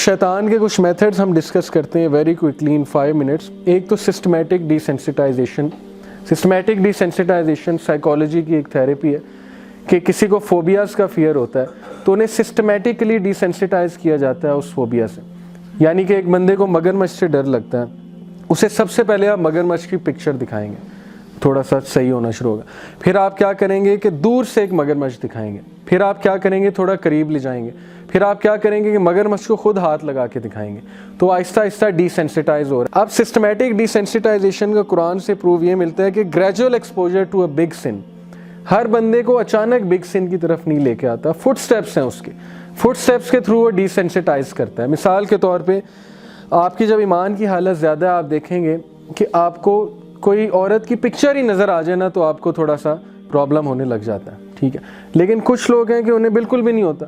शैतान के कुछ मेथड्स हम डिस्कस करते हैं वेरी क्विकली इन 5 मिनट्स। एक तो systematic desensitization. Systematic desensitization psychology की एक थेरेपी है कि किसी को फोबियाज का फियर होता है तो उन्हें सिस्टमैटिकली डिसेंसिटाइज किया जाता है उस फोबिया से। यानी कि एक बंदे को मगरमच्छ से डर लगता है, उसे सबसे पहले आप मगरमच्छ की पिक्चर दिखाएंगे, थोड़ा सा सही होना शुरू होगा। फिर आप क्या करेंगे कि दूर से एक मगरमच्छ दिखाएंगे। फिर आप क्या करेंगे, थोड़ा करीब ले जाएंगे। फिर आप क्या करेंगे कि मगरमच्छ को खुद हाथ लगा के दिखाएंगे। तो आहिस्ता आहिस्ता डिसेंसिटाइज हो रहा है। अब सिस्टमैटिक डिसेंसिटाइजेशन का कुरान से प्रूव ये मिलता है कि gradual exposure to a big sin हर बंदे को अचानक बिग सिन की तरफ नहीं लेके आता। फुट स्टेप्स हैं उसके, फुट स्टेप्स के थ्रू वो डिसेंसिटाइज करता है। मिसाल के तौर पे आपकी जब ईमान की हालत ज़्यादा है, आप देखेंगे कि आपको कोई औरत की पिक्चर ही नज़र आ जाए ना तो आपको थोड़ा सा प्रॉब्लम होने लग जाता है, ठीक है। लेकिन कुछ लोग हैं कि उन्हें बिल्कुल भी नहीं होता।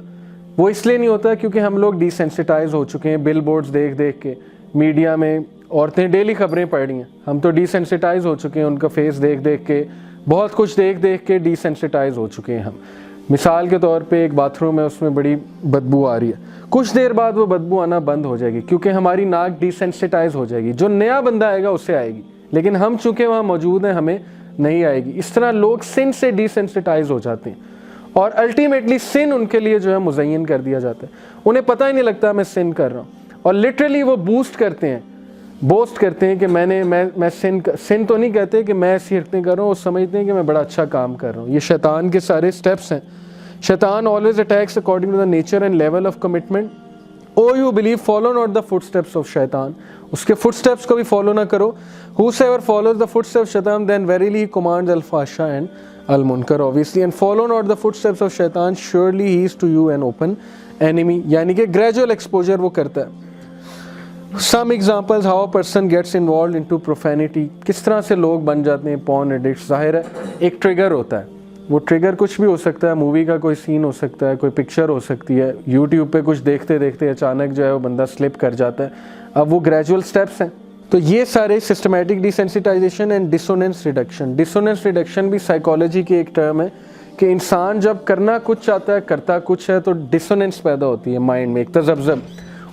वो इसलिए नहीं होता क्योंकि हम लोग डिसेंसिटाइज हो चुके हैं। बिल बोर्ड्स देख देख के, मीडिया में औरतें डेली खबरें पढ़ रही हैं, हम तो डिसेंसिटाइज हो चुके हैं। उनका फेस देख देख के, बहुत कुछ देख देख के डिसेंसिटाइज हो चुके हैं हम। मिसाल के तौर पे एक बाथरूम है, उसमें बड़ी बदबू आ रही है, कुछ देर बाद वो बदबू आना बंद हो जाएगी क्योंकि हमारी नाक डिसेंसिटाइज हो जाएगी। जो नया बंदा आएगा उसे आएगी, लेकिन हम चूंकि वहाँ मौजूद हैं हमें नहीं आएगी। इस तरह लोग सिन से डिसेंसिटाइज हो जाते हैं और अल्टीमेटली सिन उनके लिए जो है मुज़य्यन कर दिया जाता है। उन्हें पता ही नहीं लगता मैं सिन कर रहा हूँ और लिटरली वो बोस्ट करते हैं कि मैं सिन तो नहीं कहते कि मैं ऐसी हरकतें कर रहा हूँ, वो समझते हैं कि मैं बड़ा अच्छा काम कर रहा हूँ। ये शैतान के सारे स्टेप्स हैं। शैतान always attacks according to the nature and level of commitment. O you believe follow not the footsteps of शैतान, उसके फुटस्टेप्स को भी फॉलो ना करो। Whosoever follows the footsteps of shaitan, then verily he commands al-fasha and al-munkar, obviously, and follow not the footsteps of shaitan, surely he is to you an open enemy। यानी कि gradual exposure वो करता है। Some examples how a person gets involved into profanity, किस तरह से लोग बन जाते हैं porn addicts। जाहिर है एक ट्रिगर होता है, वो ट्रिगर कुछ भी हो सकता है, मूवी का कोई सीन हो सकता है, कोई पिक्चर हो सकती है, यूट्यूब पे कुछ देखते देखते अचानक जो है वो बंदा स्लिप कर जाता है। अब वो ग्रेजुअल स्टेप्स हैं। तो ये सारे systematic desensitization and dissonance reduction. Dissonance reduction भी साइकोलॉजी की एक टर्म है कि इंसान जब करना कुछ चाहता है, करता कुछ है, तो डिसोनेंस पैदा होती है माइंड में, एक तजब्जब।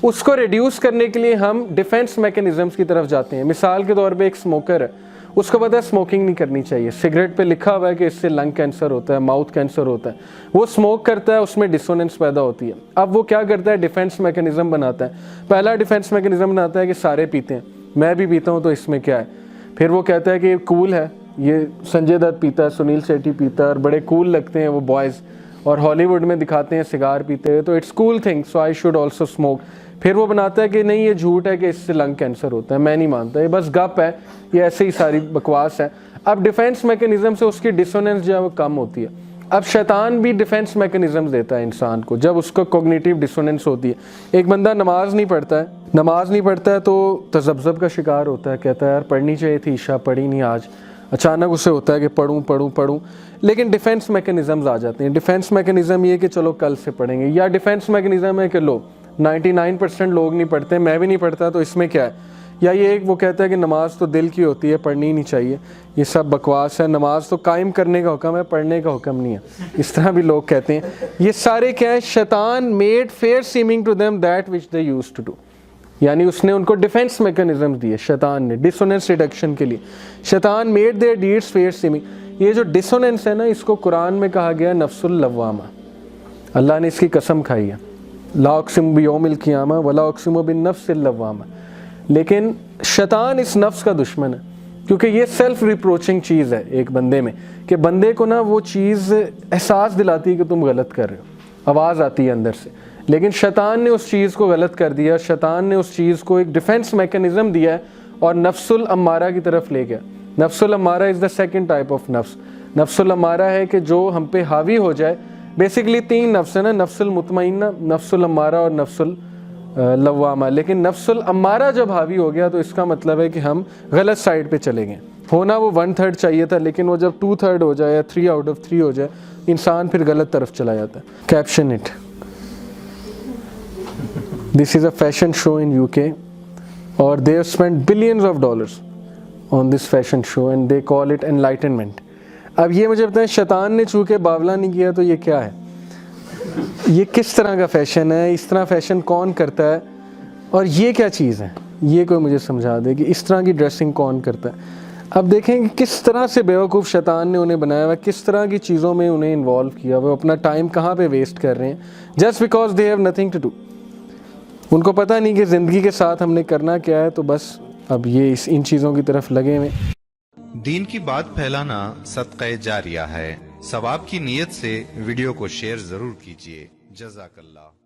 उसको रिड्यूस करने के लिए हम डिफेंस मैकेनिज्म्स की तरफ जाते हैं। मिसाल के तौर पे एक स्मोकर है, उसको पता है स्मोकिंग नहीं करनी चाहिए, सिगरेट पे लिखा हुआ है कि इससे लंग कैंसर होता है, माउथ कैंसर होता है, वो स्मोक करता है, उसमें डिसोनेंस पैदा होती है। अब वो क्या करता है, डिफेंस मैकेनिज्म बनाता है। पहला डिफेंस मैकेनिज्म बनाता है कि सारे पीते हैं, मैं भी पीता हूँ तो इसमें क्या है। फिर वो कहता है कि ये कूल है, ये संजय दत्त पीता है, सुनील शेट्टी पीता है और बड़े कूल लगते हैं वो बॉयज़, और हॉलीवुड में दिखाते हैं सिगार पीते हुए, तो it's cool thing, so I should also smoke. फिर वो बनाता है कि नहीं ये झूठ है कि इससे लंग कैंसर होता है, मैं नहीं मानता, ये बस गप है, ये ऐसे ही सारी बकवास है। अब डिफेंस मैकेनिज्म से उसकी डिसोनेंस जो है वो कम होती है। अब शैतान भी डिफेंस मैकेनिज्म देता है इंसान को जब उसको कॉग्निटिव डिसोनेंस होती है। एक बंदा नमाज नहीं पढ़ता है तो तजब्जब का शिकार होता है, कहता है यार पढ़नी चाहिए थी, ईशा पढ़ी नहीं आज। अचानक उसे होता है कि पढ़ूं, लेकिन डिफेंस मैकेनिज्म्स आ जाते हैं। डिफेंस मैकेनिज्म ये कि चलो कल से पढ़ेंगे, या डिफेंस मैकेनिज्म है कि लो 99% लोग नहीं पढ़ते, मैं भी नहीं पढ़ता, तो इसमें क्या है। या ये एक वो कहता है कि नमाज तो दिल की होती है, पढ़नी ही नहीं चाहिए, ये सब बकवास है, नमाज तो कायम करने का हुक्म है, पढ़ने का हुक्म नहीं है, इस तरह भी लोग कहते हैं। ये सारे क्या है, शैतान made fair seeming to them that which they used to do, यानी उसने उनको डिफेंस मैकेनिज्म दिए शैतान ने डिसोनेंस रिडक्शन के लिए। शैतान made their deeds fair seeming. ये जो डिसोनेंस है ना, इसको कुरान में कहा गया नफ्सुल लव्वामा, अल्लाह ने इसकी कसम खाई है, ला उक़सिमु बियौमिल क़ियामा वला उक़सिमु बिन्नफ्सिल लव्वामा। लेकिन शैतान इस नफ्स का दुश्मन है क्योंकि ये सेल्फ रिप्रोचिंग चीज़ है एक बंदे में, कि बंदे को ना वो चीज़ एहसास दिलाती है कि तुम गलत कर रहे हो, आवाज़ आती है अंदर से। लेकिन शैतान ने उस चीज़ को गलत कर दिया, शैतान ने उस चीज़ को एक डिफेंस मैकेनिज्म दिया है और नफ्सुल अम्मारा की तरफ ले गया। नफ्सुल अम्मारा is the second type of नफ्स। नफ्सुल अम्मारा है कि जो हम पे हावी हो जाए। बेसिकली 3 नफ्स है ना, नफ्सुल मुतमइन्ना, नफ्सुल अम्मारा और नफ्सुल लव्वामा। लेकिन नफ्सुल अम्मारा जब हावी हो गया तो इसका मतलब है कि हम गलत साइड पे चले गए। होना वो 1/3 चाहिए था, लेकिन वो जब 2/3 हो जाए या 3 out of 3 हो जाए, इंसान फिर गलत तरफ चला जाता है। Caption it, this is a fashion show in UK और they have spent billions of dollars on this fashion show and they call it enlightenment। अब ये मुझे बताएं, शैतान ने चूँकि बावला नहीं किया तो ये क्या है, ये किस तरह का फैशन है, इस तरह फैशन कौन करता है। और ये क्या चीज़ है, ये कोई मुझे समझा दे कि इस तरह की ड्रेसिंग कौन करता है। अब देखें कि किस तरह से बेवकूफ़ शैतान ने उन्हें बनाया हुआ है, किस तरह की चीज़ों में उन्हें इन्वॉल्व किया हुआ, अपना टाइम कहाँ पे वेस्ट कर रहे हैं just because they have nothing to do. उनको पता नहीं कि ज़िंदगी के साथ हमने करना क्या है, तो बस अब ये इन चीज़ों की तरफ लगे हुए। दीन की बात फैलाना सदक़े जारिया है। सवाब की नीयत से वीडियो को शेयर जरूर कीजिए। जज़ाकल्लाह।